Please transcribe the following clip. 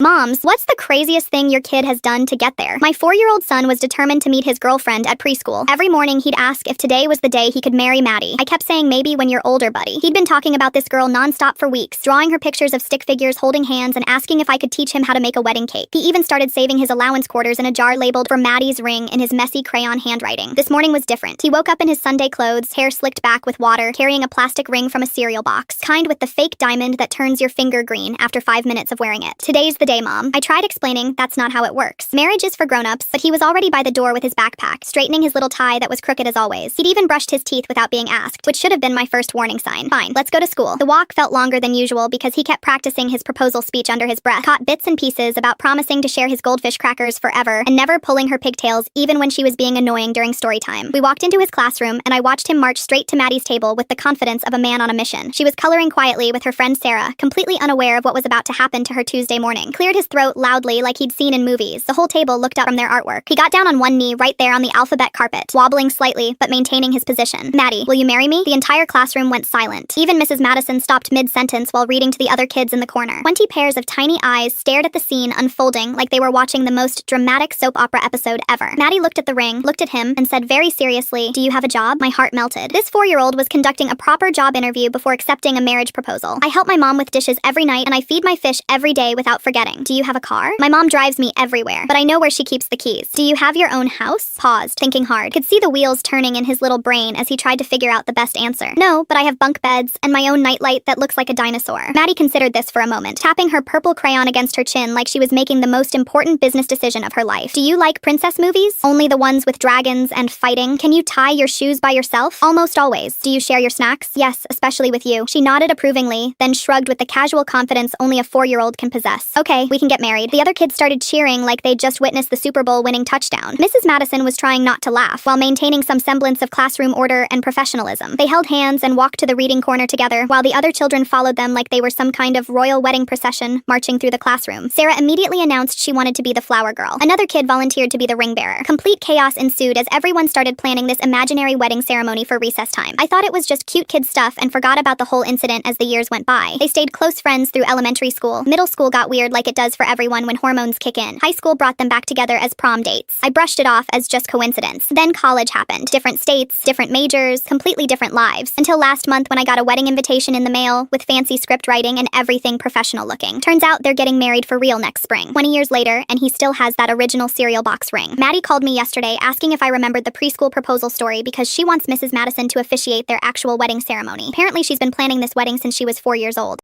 Moms, what's the craziest thing your kid has done to get there? My 4-year-old son was determined to meet his girlfriend at preschool. Every morning he'd ask if today was the day he could marry Maddie. I kept saying maybe when you're older, buddy. He'd been talking about this girl nonstop for weeks, drawing her pictures of stick figures holding hands and asking if I could teach him how to make a wedding cake. He even started saving his allowance quarters in a jar labeled for Maddie's ring in his messy crayon handwriting. This morning was different. He woke up in his Sunday clothes, hair slicked back with water, carrying a plastic ring from a cereal box, kind with the fake diamond that turns your finger green after 5 minutes of wearing it. Today's the day, Mom. I tried explaining that's not how it works. Marriage is for grown-ups, but he was already by the door with his backpack, straightening his little tie that was crooked as always. He'd even brushed his teeth without being asked, which should have been my first warning sign. Fine, let's go to school. The walk felt longer than usual because he kept practicing his proposal speech under his breath, caught bits and pieces about promising to share his goldfish crackers forever and never pulling her pigtails even when she was being annoying during story time. We walked into his classroom and I watched him march straight to Maddie's table with the confidence of a man on a mission. She was coloring quietly with her friend Sarah, completely unaware of what was about to happen to her Tuesday morning. Cleared his throat loudly like he'd seen in movies. The whole table looked up from their artwork. He got down on one knee right there on the alphabet carpet, wobbling slightly but maintaining his position. Maddie, will you marry me? The entire classroom went silent. Even Mrs. Madison stopped mid-sentence while reading to the other kids in the corner. 20 pairs of tiny eyes stared at the scene unfolding like they were watching the most dramatic soap opera episode ever. Maddie looked at the ring, looked at him, and said very seriously, "Do you have a job?" My heart melted. This 4-year-old was conducting a proper job interview before accepting a marriage proposal. I help my mom with dishes every night and I feed my fish every day without forgetting. Do you have a car? My mom drives me everywhere, but I know where she keeps the keys. Do you have your own house? Paused, thinking hard. Could see the wheels turning in his little brain as he tried to figure out the best answer. No, but I have bunk beds and my own nightlight that looks like a dinosaur. Maddie considered this for a moment, tapping her purple crayon against her chin like she was making the most important business decision of her life. Do you like princess movies? Only the ones with dragons and fighting? Can you tie your shoes by yourself? Almost always. Do you share your snacks? Yes, especially with you. She nodded approvingly, then shrugged with the casual confidence only a 4-year-old can possess. Okay, we can get married. The other kids started cheering like they'd just witnessed the Super Bowl winning touchdown. Mrs. Madison was trying not to laugh while maintaining some semblance of classroom order and professionalism. They held hands and walked to the reading corner together while the other children followed them like they were some kind of royal wedding procession marching through the classroom. Sarah immediately announced she wanted to be the flower girl. Another kid volunteered to be the ring bearer. Complete chaos ensued as everyone started planning this imaginary wedding ceremony for recess time. I thought it was just cute kid stuff and forgot about the whole incident as the years went by. They stayed close friends through elementary school. Middle school got weird like it does for everyone when hormones kick in. High school brought them back together as prom dates. I brushed it off as just coincidence. Then college happened. Different states, different majors, completely different lives. Until last month when I got a wedding invitation in the mail with fancy script writing and everything professional looking. Turns out they're getting married for real next spring. 20 years later, and he still has that original cereal box ring. Maddie called me yesterday asking if I remembered the preschool proposal story because she wants Mrs. Madison to officiate their actual wedding ceremony. Apparently she's been planning this wedding since she was 4 years old.